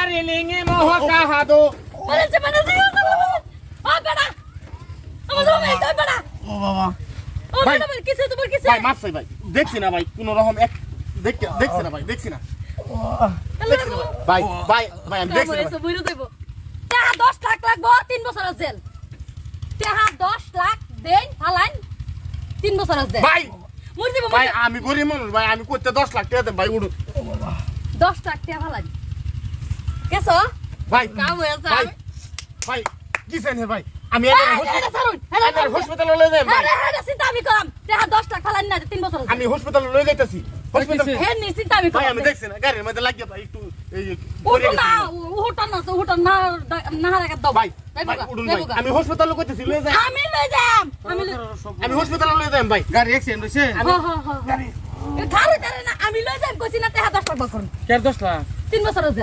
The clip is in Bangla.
রেলিংয়ে মোহ কাহাদো বলেছে মানে ও বেটা আমার রুমে যাই বেটা ও বাবা ও বেটা বল কিছু তোমার কিছু ভাই মাফ চাই ভাই দেখছি না ভাই কোন রকম এক দেখছি না ভাই দেখছি না ভাই ভাই ভাই আমি দেখছি না এসে বুইরো দেব টাকা 10 লাখ লাগবো 3 বছরের জেল টাকা 10 লাখ দেন হালান 3 বছরের জেল ভাই মুই দেব ভাই আমি গরিব মানুষ ভাই আমি করতে 10 লাখ টাকা দেব ভাই উড়ু 10 লাখ টাকা হালান কেসো ভাই কাম হয়েছে ভাই ভাই কি জানেন ভাই আমি এটা হসপিটালে লয়ে যাই ভাই হ্যাঁ চিন্তা আমি করাম টাকা 10 লাখ হালান না 3 বছরের জেল আমি হসপিটালে লয়ে যাইতাছি হসপিটাল হ্যাঁ নি চিন্তা আমি ভাই করাম আমি দেখছি না গাড়ির মধ্যে লাগিয়ে ভাই একটু এই উঠো না উঠো না না রাখা দাও ভাই ভাই উড়ুন ভাই আমি হসপিটালে কইতেছি লয়ে যাই আমি লই যাম আমি হসপিটালে লয়ে যাই ভাই গাড়ি অ্যাক্সিডেন্ট হইছে হ্যাঁ খারে না আমি লই যাম কইছি না টাকা 10 লাখ করুন কে 10 লাখ 3 বছরের জেল